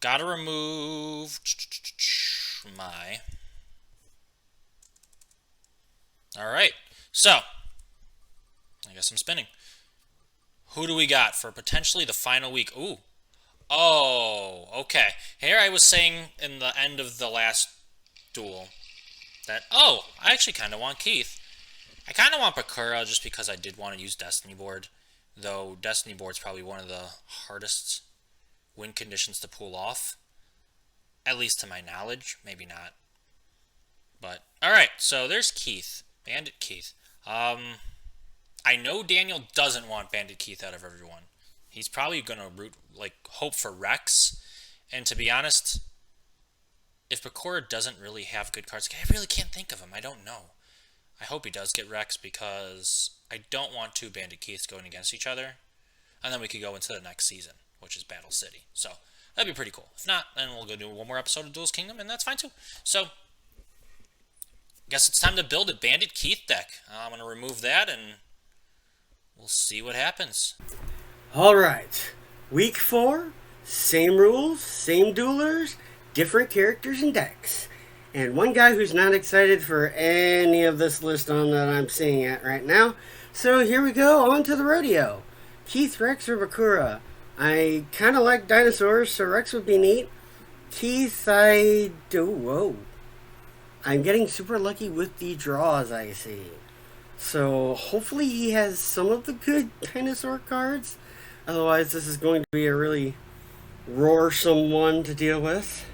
gotta remove my... Alright, so, I guess I'm spinning. Who do we got for potentially the final week? Ooh. Oh, okay. Here I was saying in the end of the last duel that, oh, I actually kind of want Keith. I kind of want Bakura just because I did want to use Destiny Board, though Destiny Board's probably one of the hardest win conditions to pull off, at least to my knowledge. Maybe not. But, alright, so there's Keith. Bandit Keith. I know Daniel doesn't want Bandit Keith out of everyone. He's probably going to hope for Rex. And to be honest, if Bakura doesn't really have good cards, I really can't think of him. I don't know. I hope he does get Rex because I don't want two Bandit Keiths going against each other. And then we could go into the next season, which is Battle City. So, that'd be pretty cool. If not, then we'll go do one more episode of Duel's Kingdom, and that's fine too. So, guess it's time to build a Bandit Keith deck. I'm going to remove that, and we'll see what happens. Alright, week 4, same rules, same duelers, different characters and decks. And one guy who's not excited for any of this list on that I'm seeing at right now. So here we go, on to the rodeo. Keith, Rex, or Bakura? I kind of like dinosaurs, so Rex would be neat. Keith, I do. Whoa. I'm getting super lucky with the draws I see. So hopefully he has some of the good dinosaur cards. Otherwise, this is going to be a really roarsome one to deal with.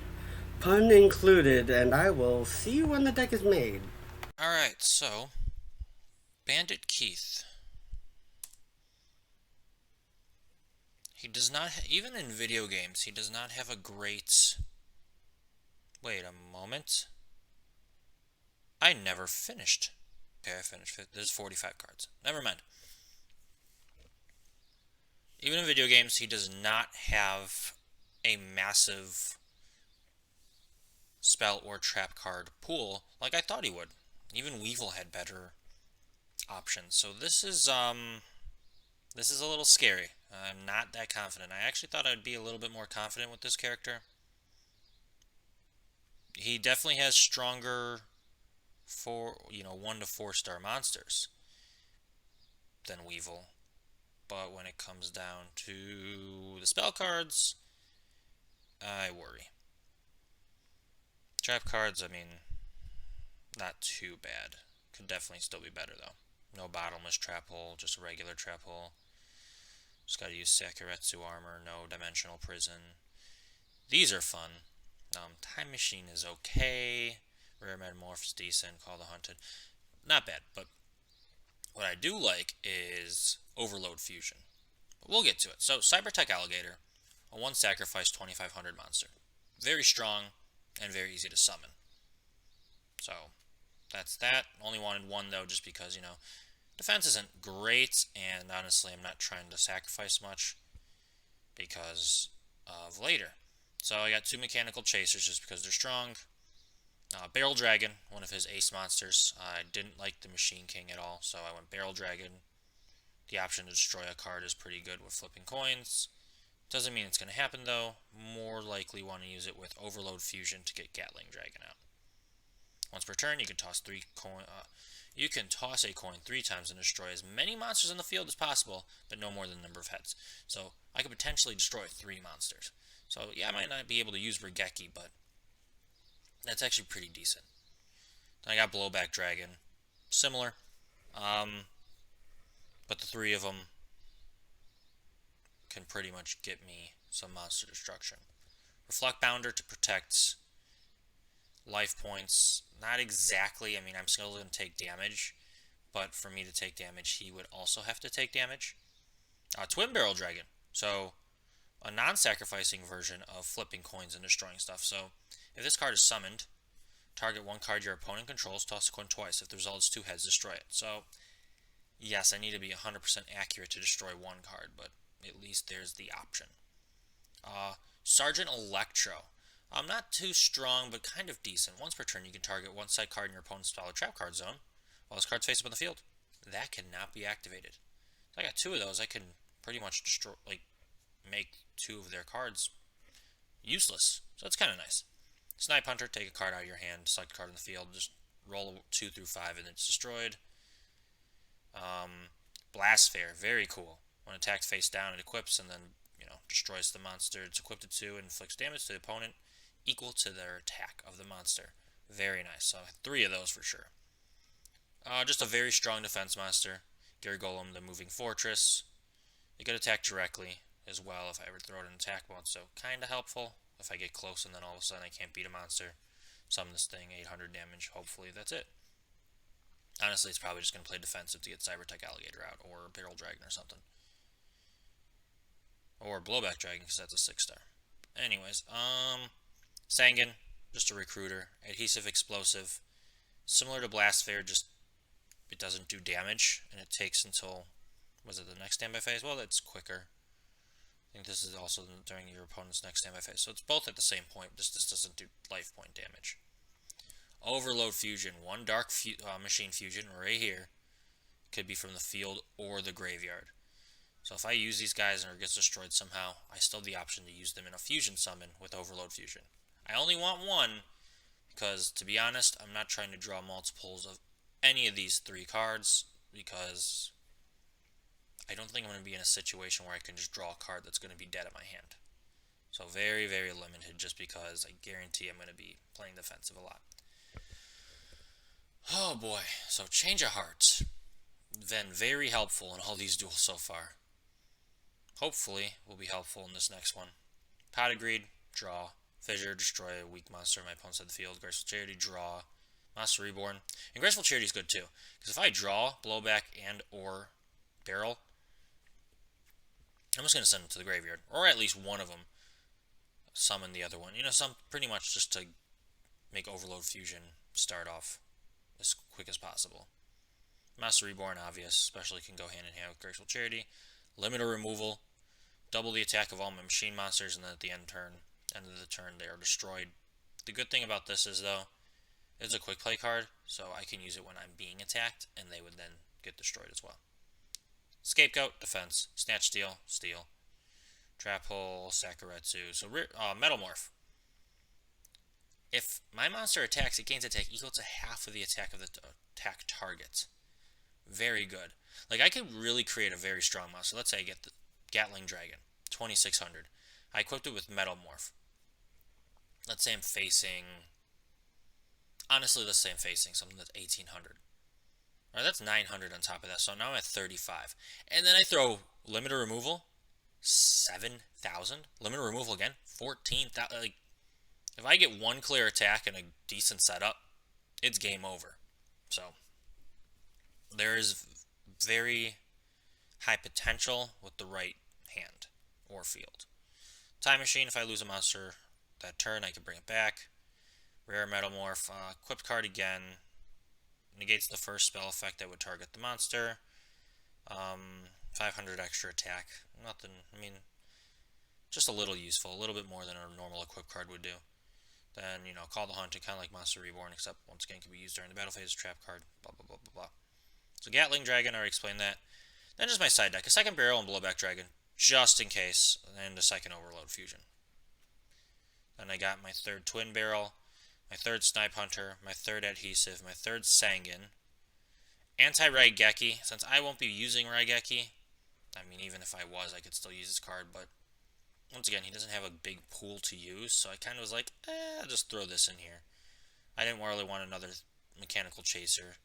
Pun included, and I will see you when the deck is made. Alright, so, Bandit Keith. He does not, even in video games, he does not have a great... Wait a moment. I never finished. Okay, I finished. There's 45 cards. Never mind. Even in video games, he does not have a massive spell or trap card pool like I thought he would. Even Weevil had better options. So this is a little scary. I'm not that confident. I actually thought I'd be a little bit more confident with this character. He definitely has stronger 1 to 4 star monsters than Weevil. But when it comes down to the spell cards, I worry. Trap cards, I mean, not too bad. Could definitely still be better, though. No bottomless trap hole, just a regular trap hole. Just gotta use Sakuretsu armor, no dimensional prison. These are fun. Time Machine is okay. Rare Metamorphosis decent. Call the Hunted. Not bad, but what I do like is Overload Fusion. But we'll get to it. So, Cybertech Alligator, a 1 sacrifice 2500 monster. Very strong and very easy to summon. So, that's that. Only wanted 1 though, just because, defense isn't great, and honestly, I'm not trying to sacrifice much because of later. So, I got 2 Mechanical Chasers just because they're strong. Barrel Dragon, one of his ace monsters. I didn't like the Machine King at all, so I went Barrel Dragon. The option to destroy a card is pretty good with flipping coins. Doesn't mean it's going to happen, though. More likely want to use it with Overload Fusion to get Gatling Dragon out. Once per turn, you can toss a coin 3 times and destroy as many monsters in the field as possible, but no more than the number of heads. So I could potentially destroy 3 monsters. So yeah, I might not be able to use Regeki, but that's actually pretty decent. Then I got Blowback Dragon. Similar. But the 3 of them can pretty much get me some monster destruction. Reflect Bounder to protect life points. Not exactly. I mean, I'm still going to take damage. But for me to take damage, he would also have to take damage. Twin Barrel Dragon. So, a non-sacrificing version of flipping coins and destroying stuff. So, if this card is summoned, target 1 card your opponent controls, toss a coin twice. If the result is 2 heads, destroy it. So, yes, I need to be 100% accurate to destroy 1 card, but at least there's the option. Sergeant Electro. Not too strong, but kind of decent. Once per turn, you can target 1 side card in your opponent's spell or trap card zone while this card's face up on the field. That cannot be activated. So I got 2 of those. I can pretty much destroy, make 2 of their cards useless. So that's kind of nice. Snipe Hunter, take a card out of your hand, select a card in the field, just roll a 2 through 5 and it's destroyed. Blastfair, very cool. When attacked face down, it equips and then, destroys the monster it's equipped to and inflicts damage to the opponent equal to their attack of the monster. Very nice. So 3 of those for sure. Just a very strong defense monster. Gary Golem, the moving fortress. It could attack directly as well if I ever throw it in attack mode, so kind of helpful. If I get close and then all of a sudden I can't beat a monster, summon this thing, 800 damage, hopefully that's it. Honestly, it's probably just going to play defensive to get Cybertech Alligator out, or Barrel Dragon or something. Or Blowback Dragon, because that's a 6-star. Anyways, Sangan, just a recruiter. Adhesive Explosive. Similar to Blastfair, just it doesn't do damage, and it takes until, was it the next standby phase? Well, that's quicker. I think this is also during your opponent's next standby phase. So it's both at the same point, just this doesn't do life point damage. Overload Fusion, 1 Dark Machine Fusion right here. Could be from the field or the graveyard. So if I use these guys and it gets destroyed somehow, I still have the option to use them in a fusion summon with Overload Fusion. I only want 1 because, to be honest, I'm not trying to draw multiples of any of these 3 cards because I don't think I'm going to be in a situation where I can just draw a card that's going to be dead at my hand. So very, very limited just because I guarantee I'm going to be playing defensive a lot. Oh boy, so Change of Hearts. Been very helpful in all these duels so far. Hopefully will be helpful in this next one. Pot of Greed, draw. Fissure, destroy a weak monster in my opponent's side of the field. Graceful Charity, draw. Monster Reborn. And Graceful Charity is good too. Because if I draw, Blowback, and or Barrel, I'm just going to send them to the graveyard. Or at least one of them. Summon the other one. Some pretty much just to make Overload Fusion start off as quick as possible. Monster Reborn, obvious, especially can go hand in hand with Graceful Charity. Limiter Removal. Double the attack of all my machine monsters, and then at the end of the turn, they are destroyed. The good thing about this is, though, it's a quick play card, so I can use it when I'm being attacked, and they would then get destroyed as well. Scapegoat, defense. Snatch Steal, steal. Trap Hole, Sakuretsu. So, Metal Morph. If my monster attacks, it gains attack equal to half of the attack of the attack target. Very good. Like, I could really create a very strong monster. Let's say I get the Gatling Dragon, 2600. I equipped it with Metal Morph. Let's say I'm facing... Honestly, let's say I'm facing something that's 1800. Alright, that's 900 on top of that, so now I'm at 35. And then I throw Limiter Removal, 7,000. Limiter Removal again, 14,000. Like, if I get 1 clear attack and a decent setup, it's game over. So, there is very high potential with the right hand or field. Time Machine, if I lose a monster that turn, I can bring it back. Rare Metamorph, equipped card again. Negates the first spell effect that would target the monster. 500 extra attack. Nothing, just a little useful. A little bit more than a normal equipped card would do. Then, Call the Hunter, kind of like Monster Reborn, except once again can be used during the battle phase, trap card, blah, blah, blah, blah, blah. So Gatling Dragon, I already explained that. Then just my side deck, a second Barrel and Blowback Dragon, just in case, and a second Overload Fusion. Then I got my third Twin Barrel, my third Snipe Hunter, my third Adhesive, my third Sangan, Anti-Raigeki, since I won't be using Raigeki, even if I was, I could still use this card, but once again, he doesn't have a big pool to use, so I kind of was like, I'll just throw this in here. I didn't really want another Mechanical Chaser.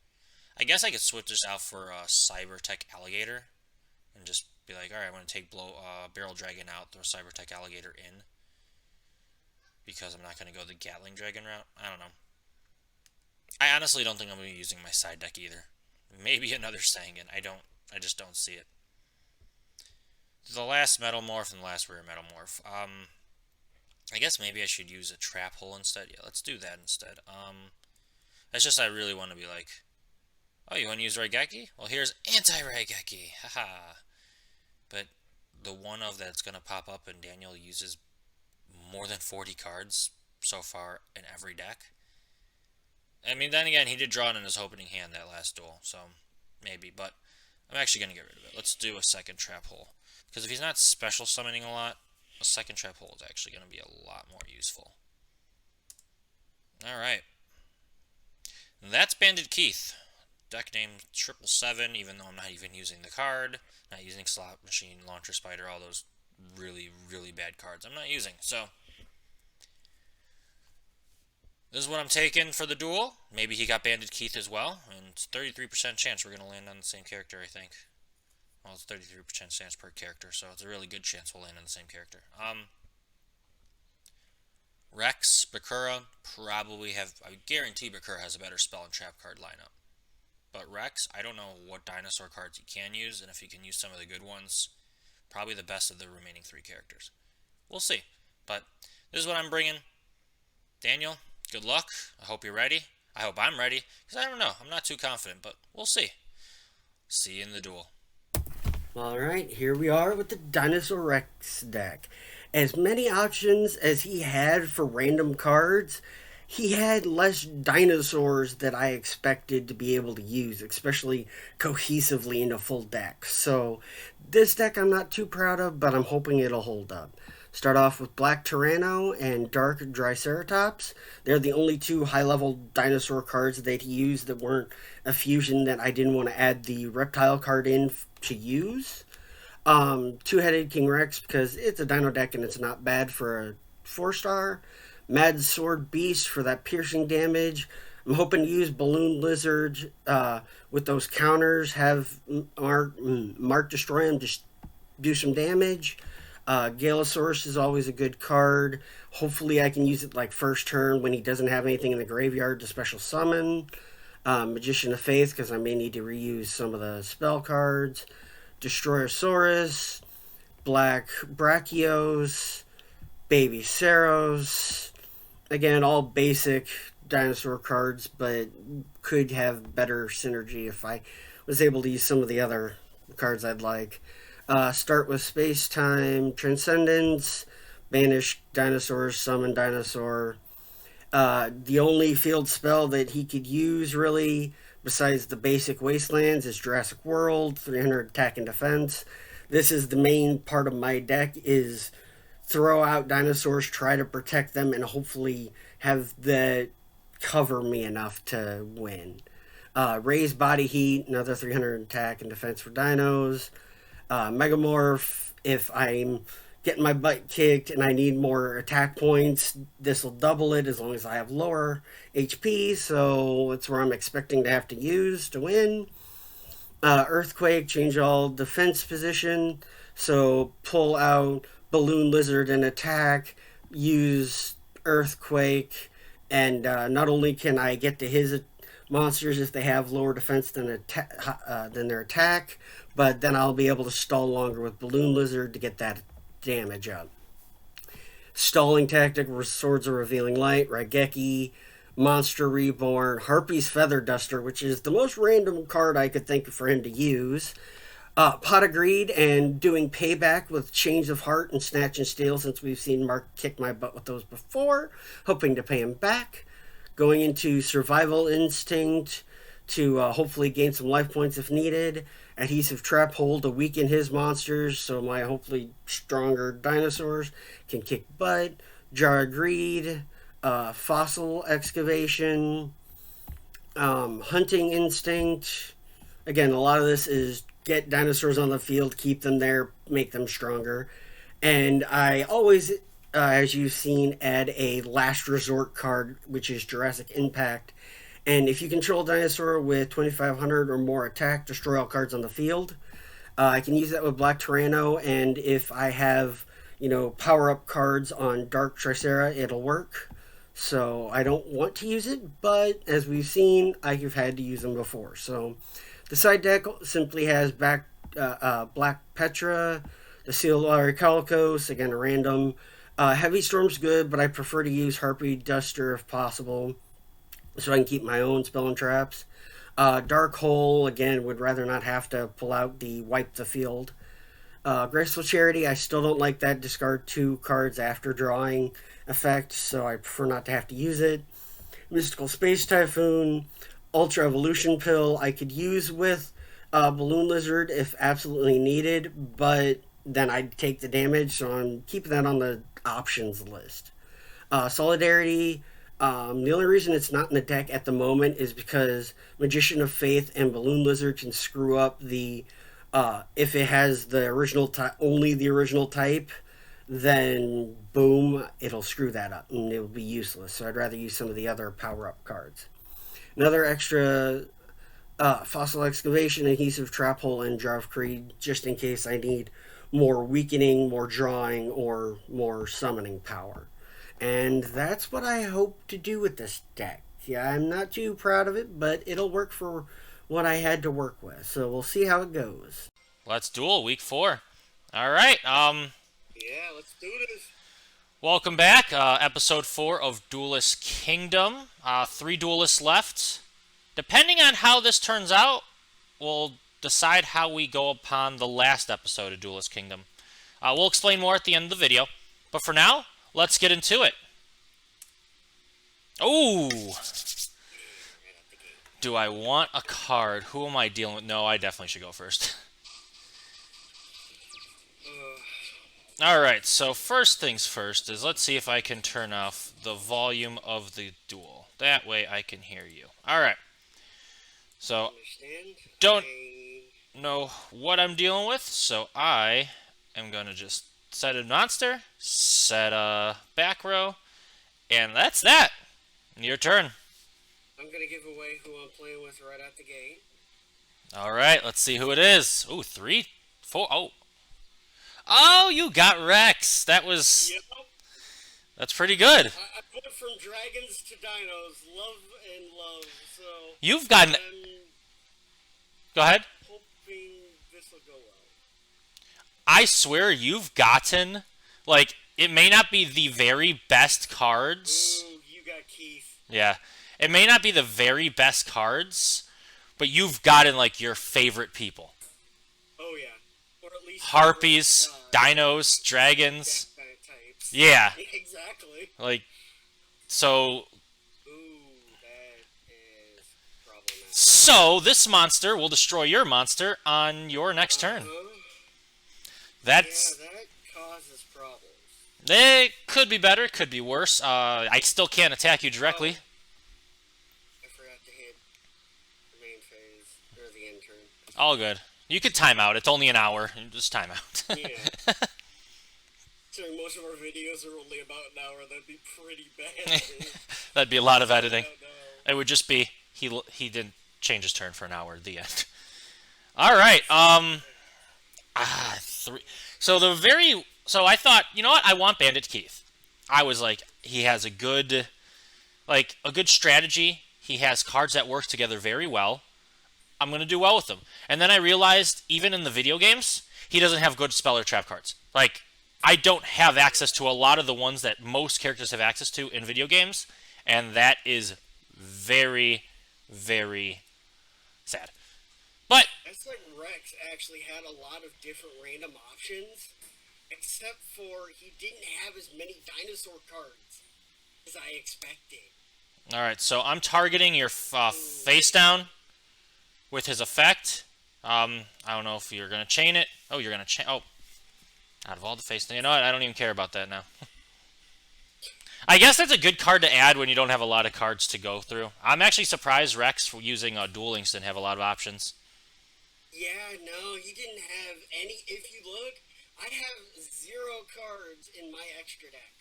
I guess I could switch this out for a Cybertech Alligator, and just be like, alright, I'm going to take Barrel Dragon out, throw Cybertech Alligator in, because I'm not going to go the Gatling Dragon route. I don't know. I honestly don't think I'm going to be using my side deck either. Maybe another Sangan. I just don't see it. The last Metal Morph and the last Rare Metal Morph. I guess maybe I should use a Trap Hole instead. Yeah, let's do that instead. That's just I really want to be like, oh, you want to use Raigeki? Well, here's Anti-Raigeki. Haha. But the one of that's going to pop up and Daniel uses more than 40 cards so far in every deck. Then again, he did draw it in his opening hand that last duel, so maybe, but I'm actually going to get rid of it. Let's do a second Trap Hole. Because if he's not special summoning a lot, a second trap hole is actually going to be a lot more useful. Alright. That's Bandit Keith. Deck name 777, even though I'm not even using the card. Not using Slot Machine, Launcher Spider, all those really, really bad cards I'm not using. So, this is what I'm taking for the duel. Maybe he got Bandit Keith as well. And it's 33% chance we're going to land on the same character, I think. Well, it's 33% chance per character, so it's a really good chance we'll land on the same character. Rex, Bakura, probably have... I guarantee Bakura has a better spell and trap card lineup. But Rex, I don't know what dinosaur cards he can use, and if he can use some of the good ones, probably the best of the remaining 3 characters. We'll see. But this is what I'm bringing. Daniel, good luck. I hope you're ready. I hope I'm ready, because I don't know. I'm not too confident, but we'll see. See you in the duel. Alright, here we are with the Dinosaur X deck. As many options as he had for random cards, he had less dinosaurs that I expected to be able to use, especially cohesively in a full deck. So this deck I'm not too proud of, but I'm hoping it'll hold up. Start off with Black Tyranno and Dark Triceratops. They're the only 2 high-level dinosaur cards that he used that weren't a fusion that I didn't want to add the reptile card in to use. Two-Headed King Rex, because it's a dino deck and it's not bad for a 4-star. Mad Sword Beast for that piercing damage. I'm hoping to use Balloon Lizard with those counters. Have Mark destroy him, just do some damage. Gillosaurus is always a good card. Hopefully I can use it like first turn when he doesn't have anything in the graveyard to special summon. Magician of Faith, because I may need to reuse some of the spell cards. Destroyosaurus. Black Brachios. Baby Saros. Again, all basic dinosaur cards, but could have better synergy if I was able to use some of the other cards I'd like. Start with Space Time, Transcendence, Banish Dinosaurs, Summon Dinosaur. The only field spell that he could use, really, besides the basic Wastelands, is Jurassic World, 300 attack and defense. This is the main part of my deck, is throw out dinosaurs, try to protect them, and hopefully have that cover me enough to win. Raise Body Heat, another 300 attack and defense for dinos. Megamorph, if I'm getting my butt kicked and I need more attack points, this will double it as long as I have lower HP, so it's where I'm expecting to have to use to win. Earthquake, change all defense position, so pull out Balloon Lizard and attack, use Earthquake, and not only can I get to his monsters if they have lower defense than their attack, but then I'll be able to stall longer with Balloon Lizard to get that damage up. Stalling tactic, Swords of Revealing Light, Raigeki, Monster Reborn, Harpy's Feather Duster, which is the most random card I could think of for him to use. Pot of Greed and doing payback with Chains of Heart and Snatch and Steal, since we've seen Mark kick my butt with those before, hoping to pay him back. Going into Survival Instinct to hopefully gain some life points if needed. Adhesive Trap Hole to weaken his monsters so my hopefully stronger dinosaurs can kick butt. Jar of Greed, Fossil Excavation, Hunting Instinct. Again, a lot of this is get dinosaurs on the field, keep them there, make them stronger. And I always, as you've seen, add a Last Resort card, which is Jurassic Impact. And if you control a dinosaur with 2,500 or more attack, destroy all cards on the field. I can use that with Black Tyranno, and if I have, power-up cards on Dark Tricera, it'll work. So I don't want to use it, but as we've seen, I've had to use them before. So the side deck simply has Black Petra, the Sealari Calicos, again a random. Heavy Storm's good, but I prefer to use Harpy Duster if possible, so I can keep my own spell and traps. Dark Hole, again, would rather not have to pull out the Wipe the Field. Graceful Charity, I still don't like that discard 2 cards after drawing effect, so I prefer not to have to use it. Mystical Space Typhoon, Ultra Evolution Pill, I could use with Balloon Lizard if absolutely needed, but then I'd take the damage. So I'm keeping that on the options list. Solidarity. The only reason it's not in the deck at the moment is because Magician of Faith and Balloon Lizard can screw up the. If it has the original only the original type, then boom, it'll screw that up and it'll be useless. So I'd rather use some of the other power up cards. Another extra Fossil Excavation, Adhesive Trap Hole, and Jar of Creed, just in case I need more weakening, more drawing, or more summoning power. And that's what I hope to do with this deck. Yeah, I'm not too proud of it, but it'll work for what I had to work with. So we'll see how it goes. Let's duel week 4. All right. Yeah, let's do this. Welcome back. Episode 4 of Duelist Kingdom. 3 duelists left. Depending on how this turns out, we'll decide how we go upon the last episode of Duelist Kingdom. We'll explain more at the end of the video. But for now, let's get into it. Ooh. Do I want a card? Who am I dealing with? No, I definitely should go first. Alright, so first things first is let's see if I can turn off the volume of the duel. That way I can hear you. Alright. So, don't know what I'm dealing with, so I am going to just set a monster, set a back row, and that's that. Your turn. I'm going to give away who I'm playing with right out the gate. Alright, let's see who it is. Ooh, 3, 4, oh. Oh, you got Rex. That was... Yep. That's pretty good. I went from dragons to dinos, love, so... You've gotten... Go ahead. Hoping this will go well. I swear you've gotten... Like, it may not be the very best cards. Ooh, you got Keith. Yeah. It may not be the very best cards, but you've gotten, like, your favorite people. Oh, yeah. Or at least... Harpies, dinos, dragons. Types. Yeah. Exactly. Like, so... Ooh, that is problematic. So, this monster will destroy your monster on your next turn. That's... Yeah, that causes problems. It could be better, could be worse. I still can't attack you directly. I forgot to hit the main phase, or the end turn. All good. You could time out. It's only an hour. Just time out. Yeah. So most of our videos are only about an hour. That'd be pretty bad. That'd be a lot of editing. No. It would just be he didn't change his turn for an hour at the end. All right. 3. So I thought, you know what? I want Bandit Keith. I was like, he has a good strategy. He has cards that work together very well. I'm going to do well with him. And then I realized, even in the video games, he doesn't have good spell or trap cards. Like, I don't have access to a lot of the ones that most characters have access to in video games, and that is very, very sad. But That's like Rex actually had a lot of different random options, except for he didn't have as many dinosaur cards as I expected. all right, so I'm targeting your face down with his effect. I don't know if you're gonna chain it. Oh, you're gonna chain. Oh, out of all the face, you know what? I don't even care about that now. I guess that's a good card to add when you don't have a lot of cards to go through. I'm actually surprised Rex for using Duel Links didn't have a lot of options. Yeah, no, he didn't have any. If you look, I have 0 cards in my extra deck.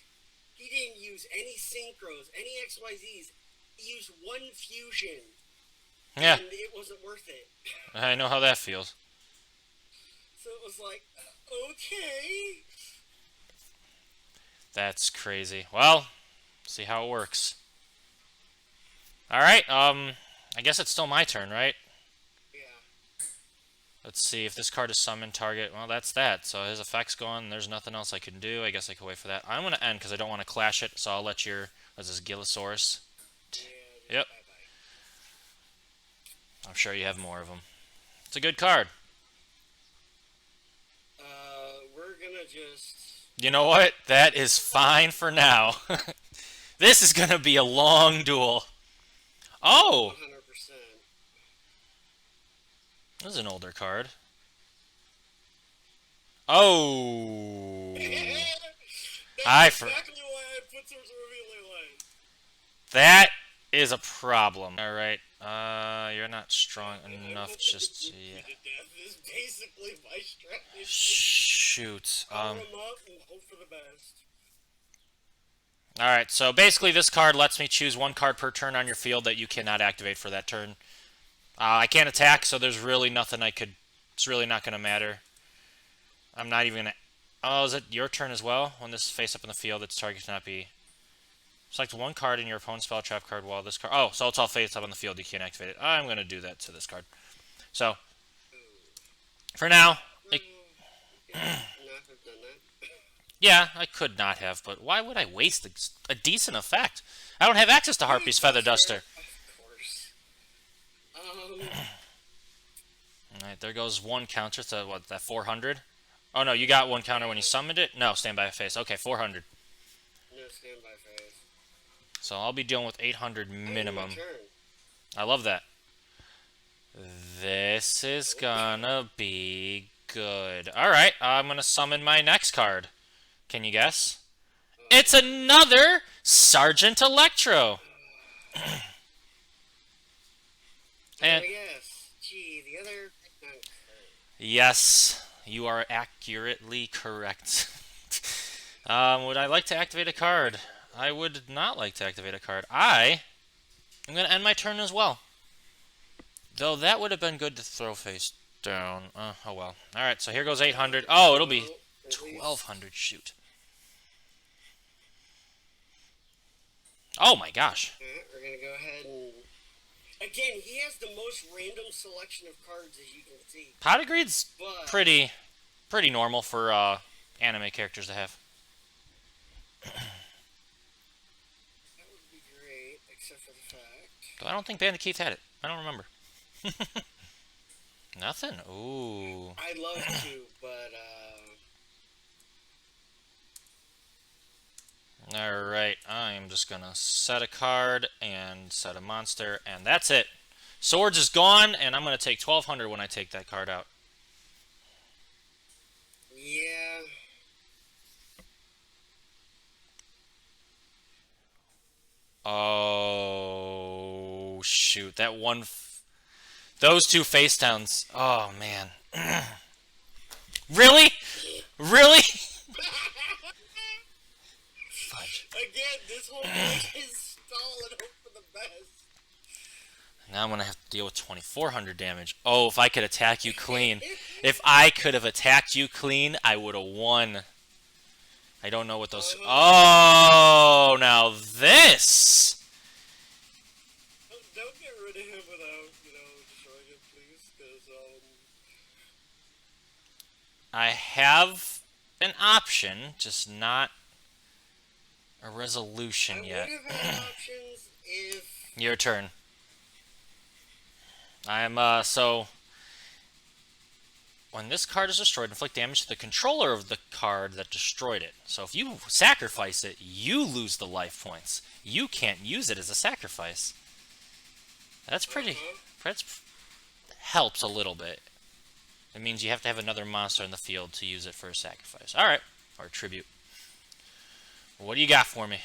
He didn't use any synchros, any XYZs. He used 1 fusion. Yeah. And it wasn't worth it. I know how that feels. So it was like, okay. That's crazy. Well, see how it works. Alright, I guess it's still my turn, right? Yeah. Let's see if this card is summoned target. Well, that's that. So his effect's gone. There's nothing else I can do. I guess I can wait for that. I'm going to end because I don't want to clash it. So I'll let your... What's this? Gillosaurus? Yeah, Yep. bye-bye. I'm sure you have more of them. It's a good card. We're gonna just... You know what? That is fine for now. This is going to be a long duel. Oh! 100%. This is an older card. Oh. That's exactly why I put some revealing line. That is a problem. All right. You're not strong enough just to. Yeah. To death is basically my strategy. Shoot. Power 'em up and hope for the best. All right. So basically, this card lets me choose one card per turn on your field that you cannot activate for that turn. I can't attack, so there's really nothing I could. It's really not going to matter. I'm not even going to. Oh, is it your turn as well? When this is face up in the field, its target cannot be. Select one card in your opponent's spell trap card while this card. Oh, so it's all face up on the field. You can't activate it. I'm going to do that to this card. So, for now. Yeah, I could not have, but why would I waste a decent effect? I don't have access to Harpy's Feather Duster. Of course. Alright, there goes one counter to, what, that 400? Oh, no, you got one counter when you summoned it? No, stand by face. Okay, 400. No, stand by face. So I'll be dealing with 800 minimum. I love that. This is gonna be good. Alright, I'm gonna summon my next card. Can you guess? It's another Sergeant Electro! And yes. Gee, the other... yes, you are accurately correct. Would I like to activate a card? I would not like to activate a card. I'm going to end my turn as well. Though that would have been good to throw face down. Oh well. Alright, so here goes 800. Oh, it'll be 1200. Shoot. Oh my gosh. Alright, we're going to go ahead and... Again, he has the most random selection of cards as you can see. Potagreed's But... pretty normal for anime characters to have. That would be great, except for the fact... Though I don't think Bandit Keith had it. I don't remember. Nothing? Ooh. I'd love to, but, Alright, I'm just gonna set a card and set a monster, and that's it. Swords is gone, and I'm gonna take 1200 when I take that card out. yeah... Oh, shoot. That one... those two face downs. Oh, man. Really? Really? Fudge. Again, this whole thing is stall and hope for the best. Now I'm going to have to deal with 2400 damage. Oh, if I could attack you clean. If I could have attacked you clean, I would have won. I don't know what those... oh, now this! Don't get rid of him without, destroying him, please, because, I have an option, just not a resolution yet. I would have had options if... Your turn. So... when this card is destroyed, inflict damage to the controller of the card that destroyed it. So if you sacrifice it, you lose the life points. You can't use it as a sacrifice. That's pretty... That's helps a little bit. It means you have to have another monster in the field to use it for a sacrifice. Alright. Or a tribute. What do you got for me?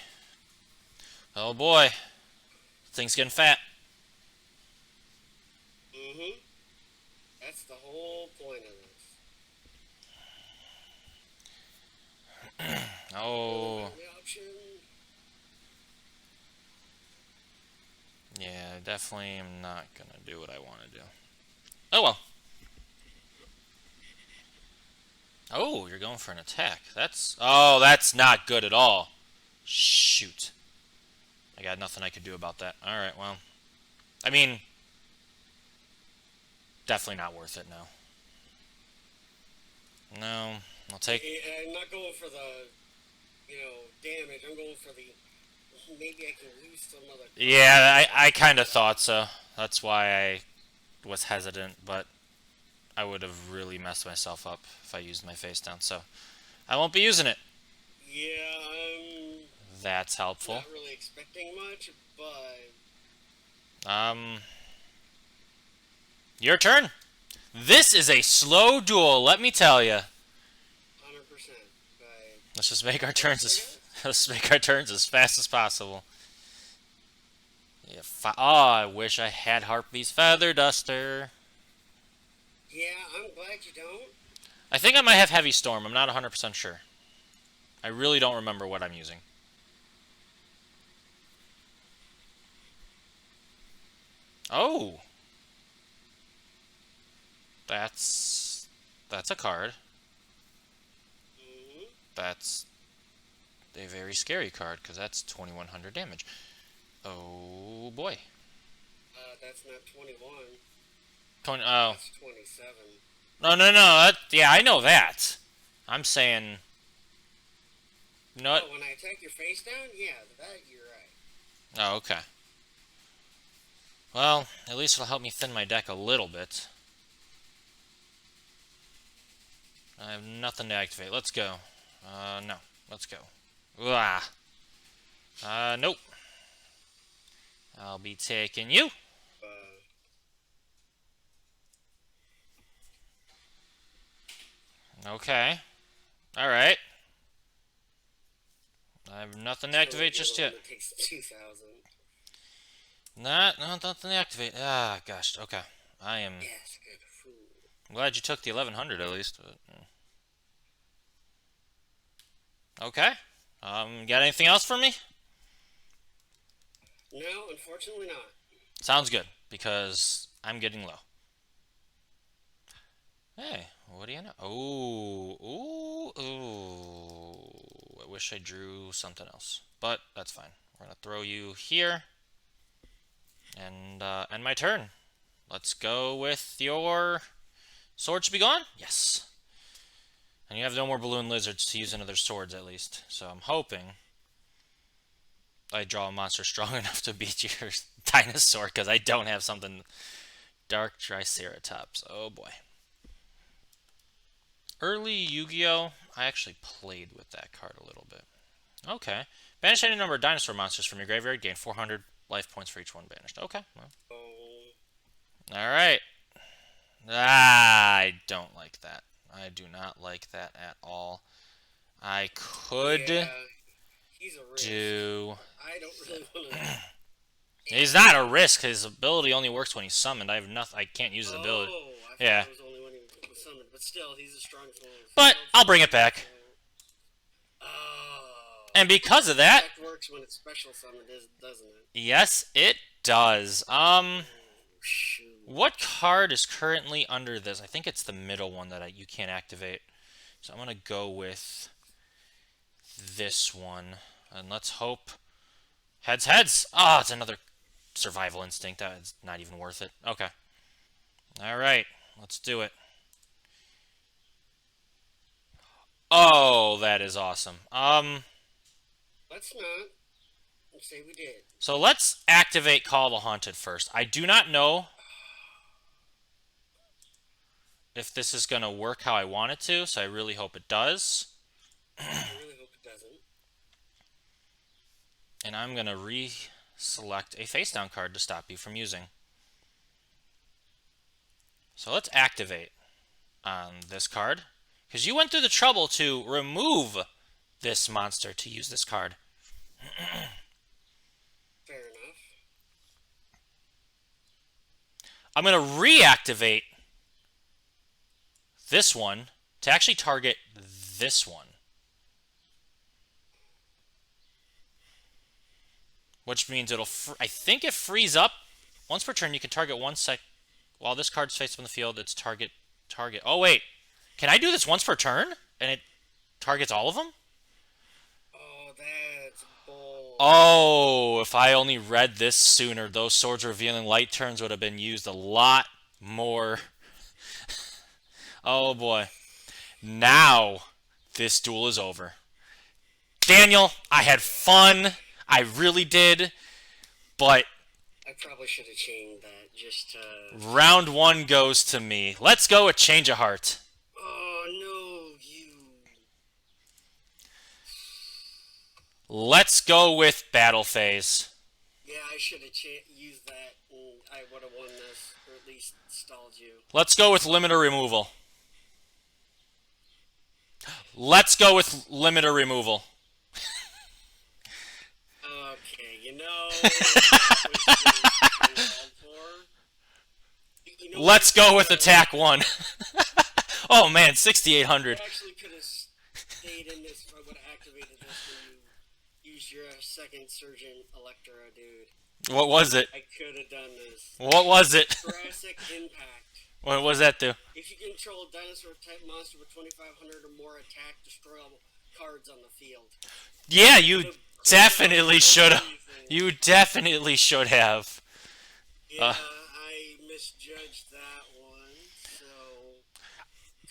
Oh boy. Thing's getting fat. Mm-hmm. That's the whole point of this. Oh. Yeah, I definitely am not gonna do what I want to do. Oh well. Oh, you're going for an attack. That's not good at all. Shoot. I got nothing I could do about that. Alright, well. I mean, definitely not worth it now. No, I'll take... I'm not going for the, damage. I'm going for the... maybe I can lose some other... Yeah, I kind of thought so. That's why I was hesitant, but I would have really messed myself up if I used my face down, so I won't be using it. Yeah, that's helpful. Not really expecting much, but... Your turn. This is a slow duel, let me tell you. Let's just make our turns as fast as possible. Yeah, oh, I wish I had Harpy's Feather Duster. Yeah, I'm glad you don't. I think I might have Heavy Storm. I'm not 100% sure. I really don't remember what I'm using. Oh! That's a card. Mm-hmm. That's a very scary card, because that's 2100 damage. Oh, boy. That's not 21. 20, oh. That's 27. No. Yeah, I know that. I'm saying... You know what? Oh, when I attack your face down? Yeah, that you're right. Oh, okay. Well, at least it'll help me thin my deck a little bit. I have nothing to activate. Let's go. No. Let's go. Nope. I'll be taking you. Okay. Alright. I have nothing to activate just yet. It takes 2,000. Nothing to activate. Ah, gosh. Okay. I am... Yes, good fool. I'm glad you took the 1100 at least. Okay. Got anything else for me? No, unfortunately not. Sounds good, because I'm getting low. Hey, what do you know? Ooh. I wish I drew something else, but that's fine. We're gonna throw you here, and end my turn. Let's go with your sword should be gone? Yes. And you have no more balloon lizards to use into their swords, at least. So I'm hoping I draw a monster strong enough to beat your dinosaur, because I don't have something. Dark Triceratops. Oh boy. Early Yu-Gi-Oh! I actually played with that card a little bit. Okay. Banish any number of dinosaur monsters from your graveyard. Gain 400 life points for each one banished. Okay. Well. Alright. I don't like that. I do not like that at all. I could he's a risk. do... I don't really want to... He's not a risk. His ability only works when he's summoned. I have nothing. I can't use his ability. I yeah. thought it was only when he was summoned, but still, he's a strong form. But I'll bring it back. And because of that... It works when it's special summoned, doesn't it? Yes, it does. Shoot. What card is currently under this? I think it's the middle one that you can't activate. So I'm going to go with this one. And let's hope... Heads! Ah, it's another survival instinct. That's not even worth it. Okay. Alright, let's do it. Oh, that is awesome. Let's not. Let's say we did. So let's activate Call the Haunted first. I do not know if this is going to work how I want it to, so I really hope it does. I really hope it doesn't. And I'm going to re-select a face down card to stop you from using. So let's activate on this card, because you went through the trouble to remove this monster to use this card. Fair enough. I'm going to reactivate this one to actually target this one. Which means it'll... I think it frees up. Once per turn, you can target one sec... While this card's face up in the field, it's target... Oh, wait. Can I do this once per turn? And it targets all of them? Oh, that's bull. Oh, if I only read this sooner, those Swords Revealing Light turns would have been used a lot more. Oh, boy. Now, this duel is over. Daniel, I had fun. I really did. But... I probably should have changed that just round one goes to me. Let's go with Change of Heart. Oh, no, you... Let's go with Battle Phase. Yeah, I should have used that, and I would have won this, or at least stalled you. Let's go with Limiter Removal. Let's go with limiter removal. Okay, that was just uncalled for. You know what? Let's go with attack 1. Oh man, 6800. I actually could have stayed in this. I would have activated this when you use your second surgeon Electro, dude. What was it? I could have done this. What was it? Jurassic Impact. What does that do? If you control a dinosaur type monster with 2,500 or more attack, destroy all cards on the field. Yeah, you definitely should have. You definitely should have. Yeah, I misjudged that one, so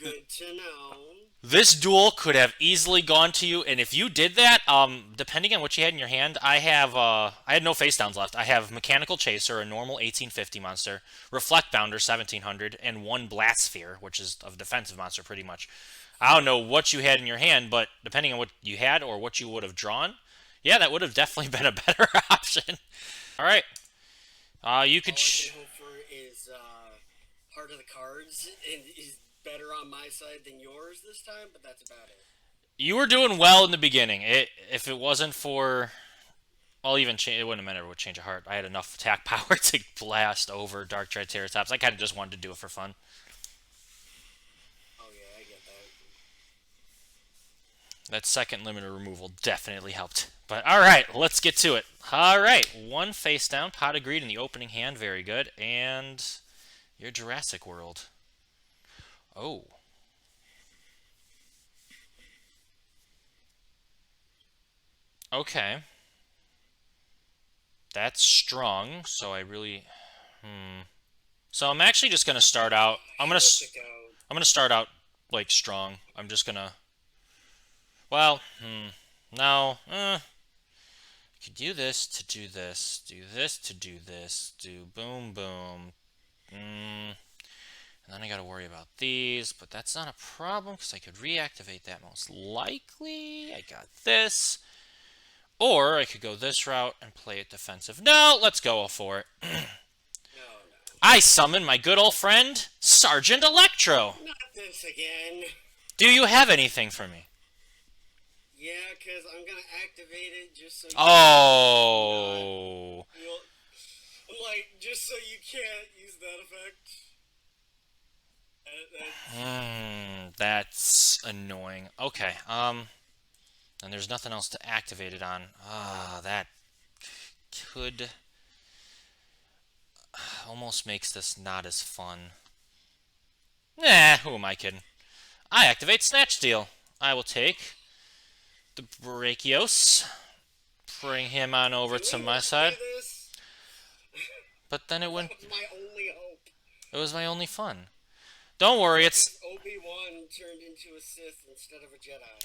good to know. This duel could have easily gone to you, and if you did that, depending on what you had in your hand, I had no face downs left. I have Mechanical Chaser, a normal 1850 monster, Reflect Bounder 1700, and one Blast Sphere, which is a defensive monster pretty much. I don't know what you had in your hand, but depending on what you had or what you would have drawn, yeah, that would have definitely been a better option. All right, you could. All I can hope for is Heart of the Cards is better on my side than yours this time, but that's about it. You were doing well in the beginning. If it wasn't for, well, it wouldn't have mattered what change of heart. I had enough attack power to blast over Dark Triceratops. I kind of just wanted to do it for fun. Oh yeah, I get that. That second limiter removal definitely helped. But alright, let's get to it. Alright, one face down, Pot of Greed in the opening hand, very good. And your Jurassic World. Oh. Okay. That's strong, so I really... So I'm actually just gonna start out... I'm gonna start out, like, strong. I'm just gonna... Well, no. Could do this to do this, do this to do this, do boom boom. And then I gotta worry about these, but that's not a problem because I could reactivate that most likely. I got this. Or I could go this route and play it defensive. No, let's go for it. No. I summon my good old friend, Sergeant Electro. Not this again. Do you have anything for me? Yeah, because I'm going to activate it just so you Oh. I'm like, just so you can't use that effect. That's annoying. Okay, and there's nothing else to activate it on. That could... almost makes this not as fun. Nah, who am I kidding? I activate Snatch Steal. I will take the Brachios, bring him on over to my side. But then it went... That was my only hope. It was my only fun. Don't worry, it's... Obi-Wan turned into a Sith instead of a Jedi.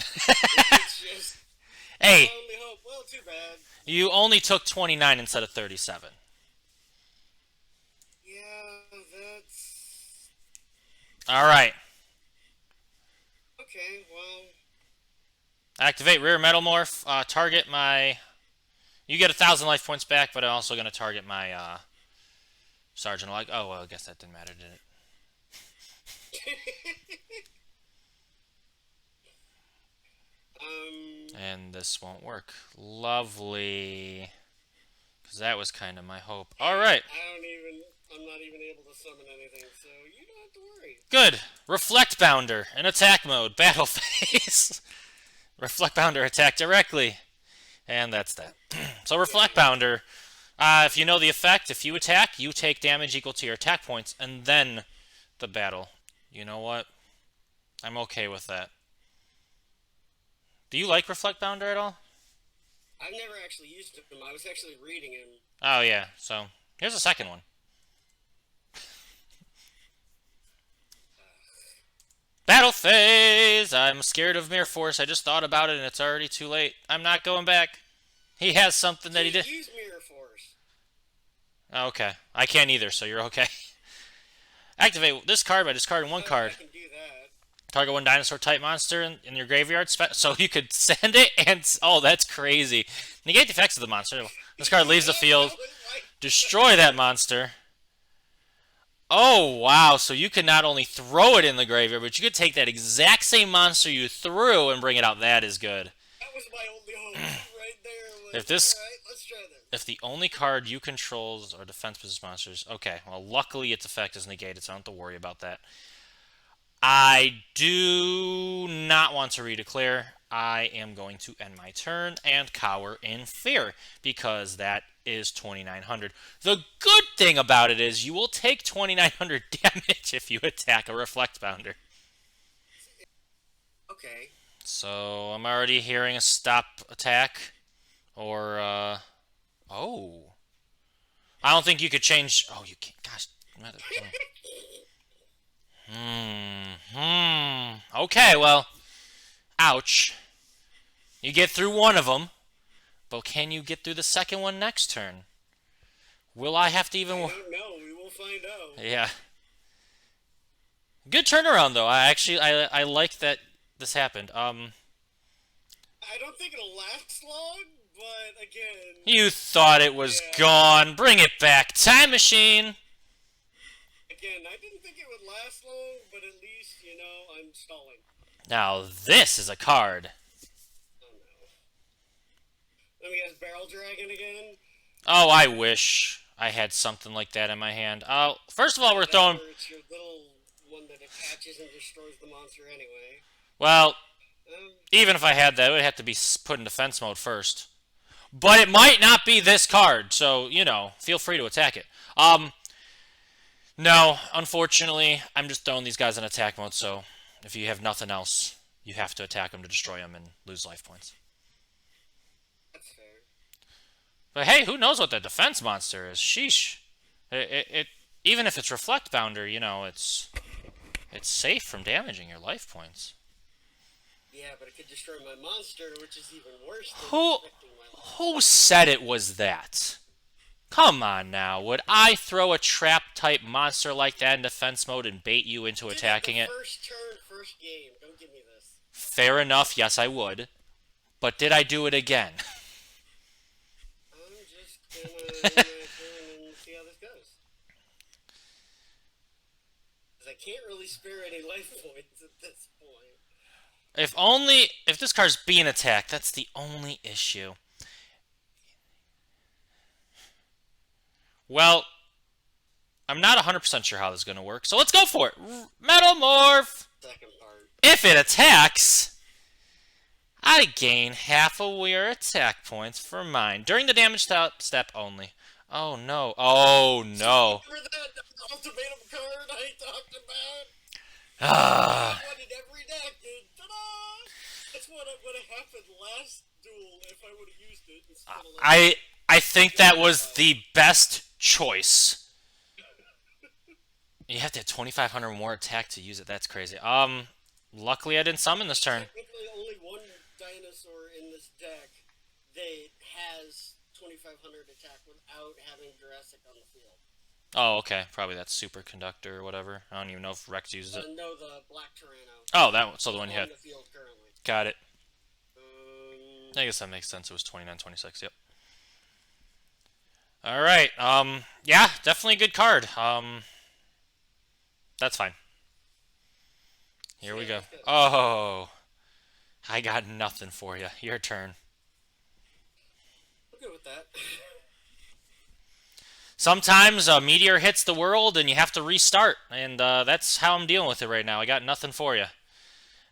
It's just... Hey! My only hope. Well, too bad. You only took 29 instead of 37. Yeah, that's... Alright. Okay, well... Activate Rear Metalmorph. Target my... You get 1,000 life points back, but I'm also going to target my Sergeant. Like, oh, well, I guess that didn't matter, did it? And this won't work. Lovely. Because that was kind of my hope. Alright. I'm not even able to summon anything, so you don't have to worry. Good. Reflect Bounder in attack mode. Battle phase. Reflect Bounder attack directly. And that's that. So Reflect Bounder, if you know the effect, if you attack, you take damage equal to your attack points, and then the battle. You know what? I'm okay with that. Do you like Reflect Bounder at all? I've never actually used him. I was actually reading him. Oh, yeah. So, here's a second one. Battle phase! I'm scared of Mirror Force. I just thought about it and it's already too late. I'm not going back. He has something that he did. Use Mirror Force. Okay. I can't either, so you're okay. Activate this card by discarding one card. I can do that. Target one dinosaur type monster in your graveyard. So you could send it and... Oh, that's crazy. Negate the effects of the monster. This card leaves the field. Destroy that monster. Oh, wow. So you could not only throw it in the graveyard, but you could take that exact same monster you threw and bring it out. That is good. That was my only hope right there. If Was, this, all right, let's try this. if the only card you controls are defense possessed monsters, okay. Well, luckily its effect is negated, so I don't have to worry about that. I do not want to redeclare. I am going to end my turn and cower in fear because that is 2,900. The good thing about it is you will take 2,900 damage if you attack a Reflect Bounder. Okay. So I'm already hearing a stop attack or oh. I don't think you could change. Oh, you can't. Gosh. Okay, well, ouch. You get through one of them, but can you get through the second one next turn? Will I have to even? I don't know. We will find out. Yeah. Good turnaround though. I like that this happened. I don't think it'll last long, but again. You thought it was gone. Bring it back, time machine. Again, I didn't think it would last long, but at least I'm stalling. Now this is a card. Oh no. Let me guess, Barrel Dragon again. Oh, I wish I had something like that in my hand. First of all, we're throwing. It's your little one that attaches and destroys the monster anyway. Well, even if I had that, it would have to be put in defense mode first. But it might not be this card, so feel free to attack it. No, unfortunately, I'm just throwing these guys in attack mode. So if you have nothing else, you have to attack them to destroy them and lose life points. That's fair. But hey, who knows what the defense monster is? Sheesh. It even if it's Reflect Bounder, it's safe from damaging your life points. Yeah, but it could destroy my monster, which is even worse than Who affecting my life. who said it was that? Come on now, would I throw a trap type monster like that in defense mode and bait you into attacking it? First turn, first game. Don't give me this. Fair enough, yes I would. But did I do it again? I'm just gonna end my turn and see how this goes. Because I can't really spare any life points at this point. If this card's being attacked, that's the only issue. Well, I'm not 100% sure how this is going to work, so let's go for it. Metamorph! Second part. If it attacks, I gain half of your attack points for mine during the damage step only. Oh no. Oh no. Remember that ultimatum card I talked about? Ah. I wanted every deck, and ta-da! That's what would have happened last duel if I would have used it instead of I think that was the best choice. You have to have 2,500 more attack to use it. That's crazy. Luckily I didn't summon this turn. Technically, only one dinosaur in this deck that has 2,500 attack without having Jurassic on the field. Oh, okay. Probably that superconductor or whatever. I don't even know if Rex uses it. No, the Black Tyranno. Oh, that one. So the one you had. On the field currently. Got it. I guess that makes sense. It was 29-26. Yep. All right. Yeah, definitely a good card. That's fine. Here we go. Oh, I got nothing for you. Your turn. I'm good with that. Sometimes a meteor hits the world and you have to restart, and that's how I'm dealing with it right now. I got nothing for you.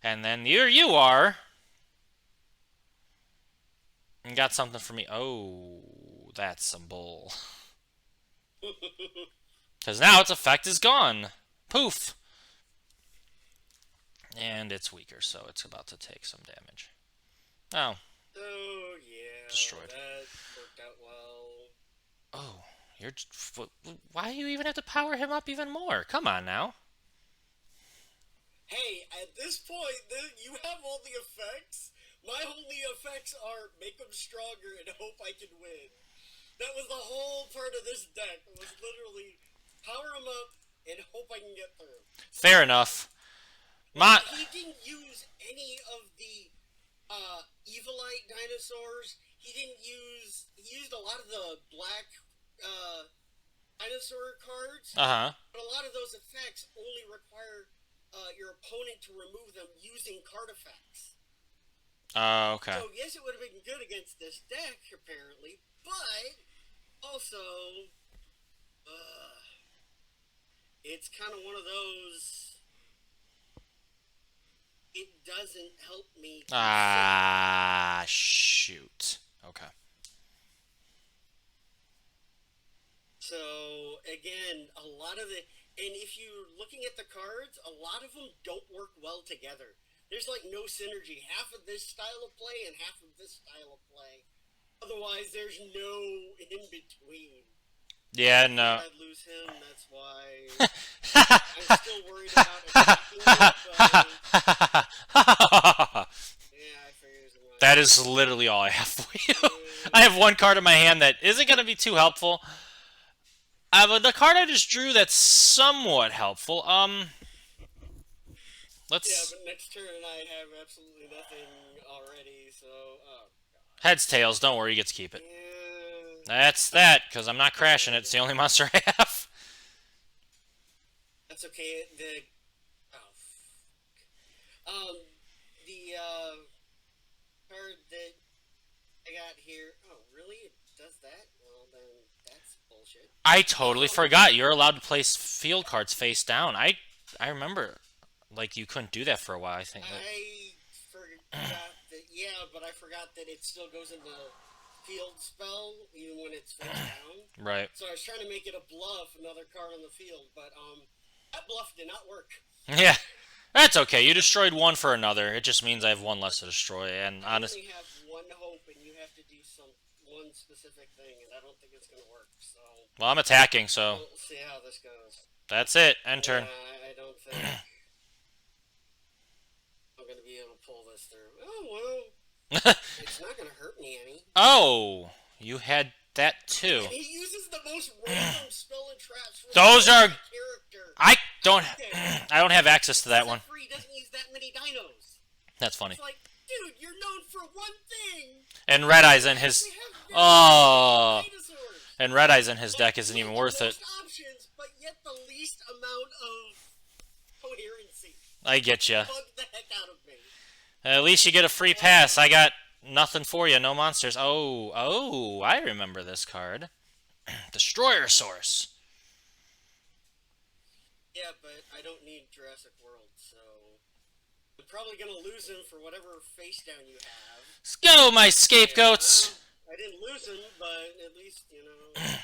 And then here you are. And got something for me. Oh, that's some bull. Because now its effect is gone. Poof. And it's weaker, so it's about to take some damage. Oh. Oh, yeah. Destroyed. That worked out well. Oh, why do you even have to power him up even more? Come on now. Hey, at this point, you have all the effects. My only effects are make them stronger and hope I can win. That was the whole part of this deck. It was literally power them up and hope I can get through. Fair enough. He didn't use any of the Evilite dinosaurs. He used a lot of the black dinosaur cards, Uh-huh. but a lot of those effects only require your opponent to remove them using card effects. Okay. So yes, it would have been good against this deck apparently, but also, it's kind of one of those. It doesn't help me. Ah, shoot. Okay. So again, a lot of the, and if you're looking at the cards, a lot of them don't work well together. There's like no synergy. Half of this style of play and half of this style of play. Otherwise, there's no in between. Yeah, no. I'd lose him. That's why I'm still worried about attacking him. But yeah, I figured it. That is literally all I have for you. I have one card in my hand that isn't going to be too helpful. But the card I just drew that's somewhat helpful. Let's. Yeah, but next turn I have absolutely nothing already. So, Heads, tails. Don't worry, you get to keep it. yeah. That's that, because I'm not crashing it. It's the only monster I have. That's okay. The card that I got here. Oh, really? It does that? Well, then that's bullshit. I totally forgot. You're allowed to place field cards face down. I remember, like, you couldn't do that for a while, I think. I forgot that. Yeah, but I forgot that it still goes into field spell even when it's face down. Right. So I was trying to make it a bluff, another card on the field, but that bluff did not work. Yeah. That's okay. You destroyed one for another. It just means I have one less to destroy. And I honestly, only have one hope, and you have to do one specific thing, and I don't think it's going to work. So well, I'm attacking, so we'll see how this goes. that's it. End turn. I don't think I'm going to be able to pull this through. Oh well, it's not going to hurt me any. Oh, you had that too. And he uses the most random spell and traps. For Those are. character. I don't. Okay. I don't have access to that one. Except for he doesn't use that many dinos. That's funny. It's like, dude, you're known for one thing. And Red Eyes in his. We have Oh. dinosaurs. And Red Eyes in his deck isn't even worth it. Most options, but yet the least amount of coherency. I get you. Bugged the heck out of me. At least you get a free pass. I got nothing for you. No monsters. Oh, I remember this card. Destroyer Source. Yeah, but I don't need Jurassic World, so I'm probably gonna lose him for whatever face down you have. Let's go, my scapegoats. I didn't lose him, but at least you know.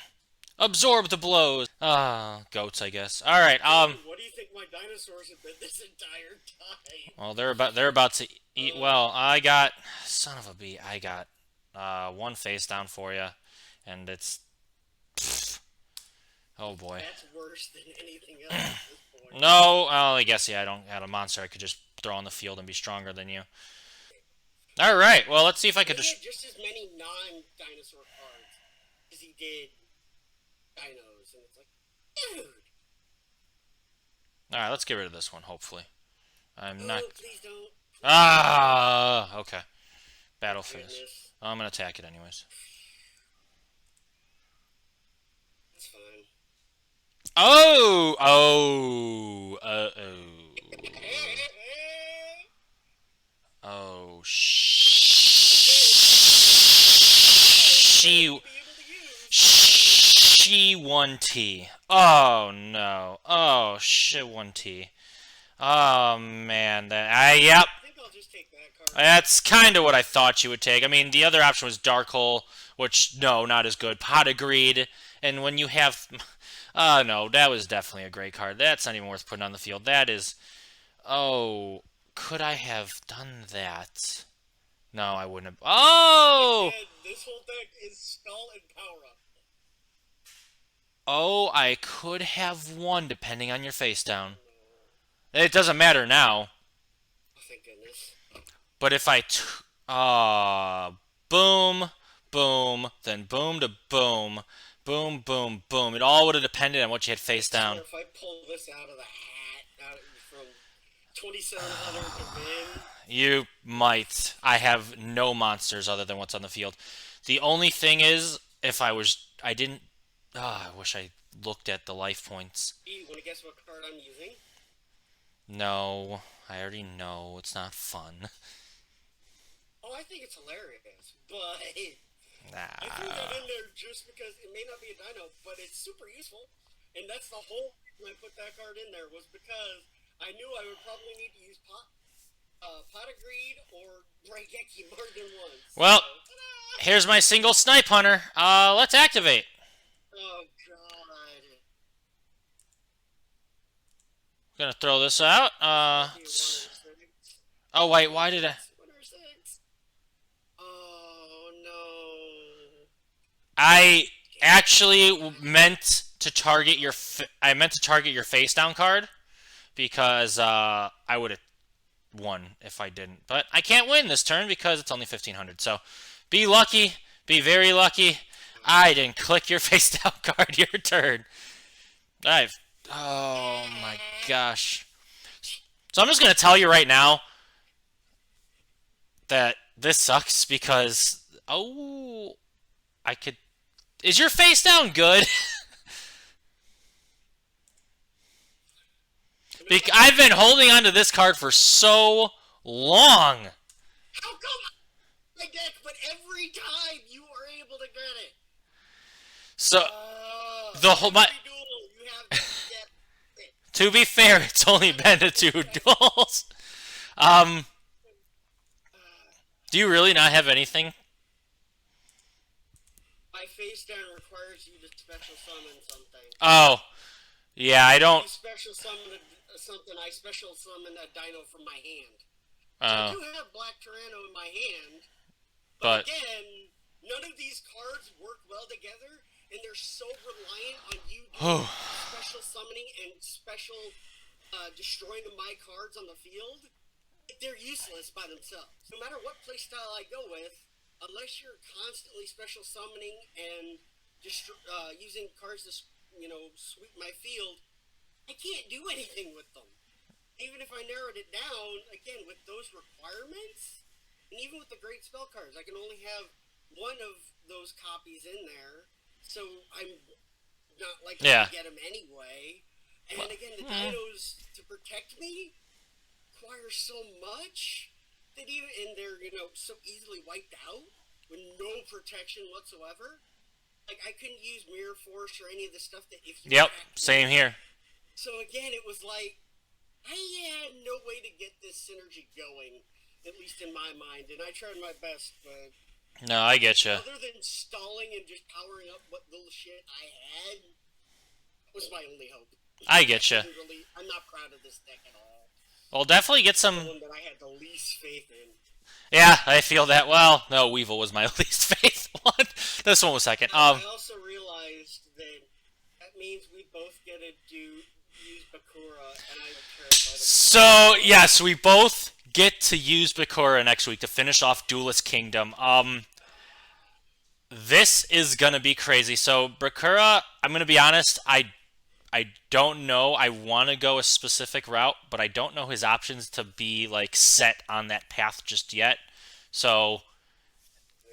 Absorb the blows. Goats, I guess. All right. What do you think my dinosaurs have been this entire time? Well, they're about to eat. Well, I got son of a bee. I got one face down for you, and it's. Pfft. Oh boy. That's worse than anything else at this point. No, well, I guess yeah. I don't have a monster. I could just throw on the field and be stronger than you. All right. Well, let's see if I could He had just as many non-dinosaur cards as he did dinos, and it's like, dude. All right. Let's get rid of this one. Hopefully, I'm not. Please don't. Okay. Battle phase. Goodness. I'm gonna attack it anyways. It's fine. Oh. Oh. She 1T. Oh no. Oh shit 1T. Oh man. Yep. I think I'll just take that card. That's kind of what I thought you would take. I mean, the other option was Dark Hole, which no, not as good. Pot of Greed, and when you have, no, that was definitely a great card. That's not even worth putting on the field. That is, oh, could I have done that? No, I wouldn't have. Oh! And this whole deck is Skull and Power Up. Oh, I could have won depending on your face down. It doesn't matter now. Oh, thank goodness. But if I boom, boom, then boom to boom, boom, boom, boom. It all would have depended on what you had face down. If I pull this out of the hat, from 2700 to win. You might. I have no monsters other than what's on the field. The only thing is, if I didn't. I wish I looked at the life points. You want to guess what card I'm using? No, I already know. It's not fun. Oh, I think it's hilarious, but Nah. I threw that in there just because it may not be a dino, but it's super useful. And that's the whole reason I put that card in there, was because I knew I would probably need to use Pot of Greed or Raigeki more than once. Well, So, here's my single Snipe Hunter. Let's activate. oh, God. Gonna throw this out. Oh wait, why did I? Oh, no. I actually meant to target your. I meant to target your face down card because I would have won if I didn't. But I can't win this turn because it's only 1500. So be lucky. Be very lucky. I didn't click your face down card. Your turn. Oh my gosh. So I'm just gonna tell you right now that this sucks because I could. Is your face down good? I've been holding on to this card for so long. How come my deck, but every time you are able to get it? So the whole my. You have to get it. To be fair, it's only been the 2 duels. Do you really not have anything? My face down requires you to special summon something. Oh, yeah, I don't. You special summon something. I special summon a dino from my hand. I Uh, do have Black Tyranno in my hand, but again, none of these cards work well together, and they're so reliant on you doing special summoning and special destroying of my cards on the field. They're useless by themselves. No matter what playstyle I go with, unless you're constantly special summoning and using cards to sweep my field, I can't do anything with them. Even if I narrowed it down, again, with those requirements, and even with the great spell cards, I can only have one of those copies in there, so I'm not likely to get them anyway. And again, the dinos, to protect me, require so much that and they're, so easily wiped out with no protection whatsoever. Like, I couldn't use Mirror Force or any of the stuff that if you same here. So again, it was like, I had no way to get this synergy going, at least in my mind, and I tried my best, but No, I get you. other than stalling and just powering up what little shit I had, was my only hope. I get you. I'm not proud of this deck at all. Well, definitely get The some. one that I had the least faith in. Yeah, I feel that. Well, no, Weevil was my least faith one. This one was second. I also realized that means we both get to use Bakura, and I don't care. So yes, we both get to use Bakura next week to finish off Duelist Kingdom. This is gonna be crazy. So Bakura, I'm gonna be honest, I don't know. I want to go a specific route, but I don't know his options to be like set on that path just yet. So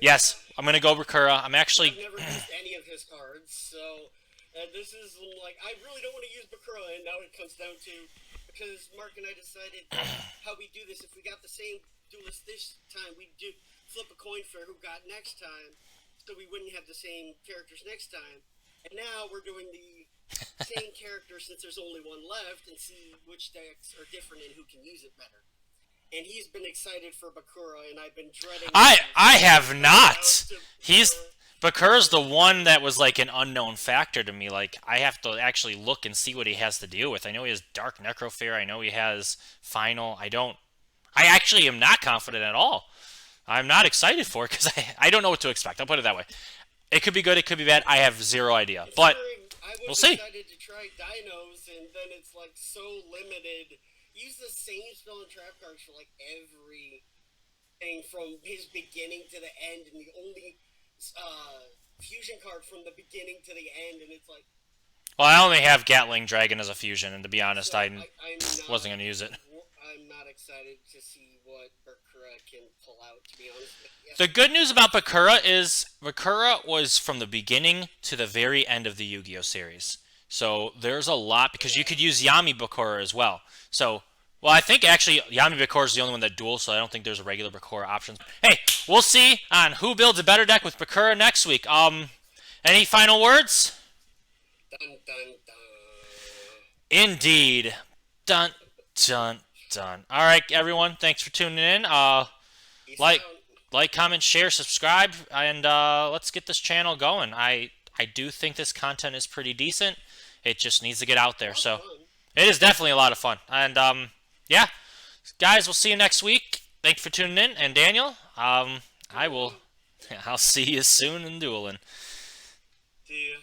yes, I'm gonna go Bakura. I'm actually. I've never used any of his cards, so this is like, I really don't want to use Bakura, and now it comes down to, because Mark and I decided how we do this. If we got the same duelist this time, we'd flip a coin for who got next time, so we wouldn't have the same characters next time. And now we're doing the same character since there's only one left, and see which decks are different and who can use it better. And he's been excited for Bakura, and I've been dreading. I have not. Bakura's the one that was like an unknown factor to me. Like, I have to actually look and see what he has to deal with. I know he has Dark Necrofair. I know he has Final. I actually am not confident at all. I'm not excited for it because I don't know what to expect. I'll put it that way. It could be good. It could be bad. I have zero idea. But we'll see. I decided to try Dinos, and then it's like so limited. Use the same spell and trap cards for like every thing from his beginning to the end, and the only fusion card from the beginning to the end, and it's like. Well, I only have Gatling Dragon as a fusion, and to be honest, so I wasn't going to use it. I'm not excited to see what Bakura can pull out, to be honest with you. The good news about Bakura is Bakura was from the beginning to the very end of the Yu-Gi-Oh series. So there's a lot because you could use Yami Bakura as well. So, well, I think actually Yami Bakura is the only one that duels, so I don't think there's a regular Bakura option. Hey, we'll see on who builds a better deck with Bakura next week. Any final words? Dun, dun, dun. Indeed. Dun, dun, dun. All right, everyone. Thanks for tuning in. Peace Like, out. comment, share, subscribe, and let's get this channel going. I do think this content is pretty decent. It just needs to get out there. So it is definitely a lot of fun. And yeah, guys, we'll see you next week. Thanks for tuning in. And Daniel, I'll see you soon in dueling. See ya.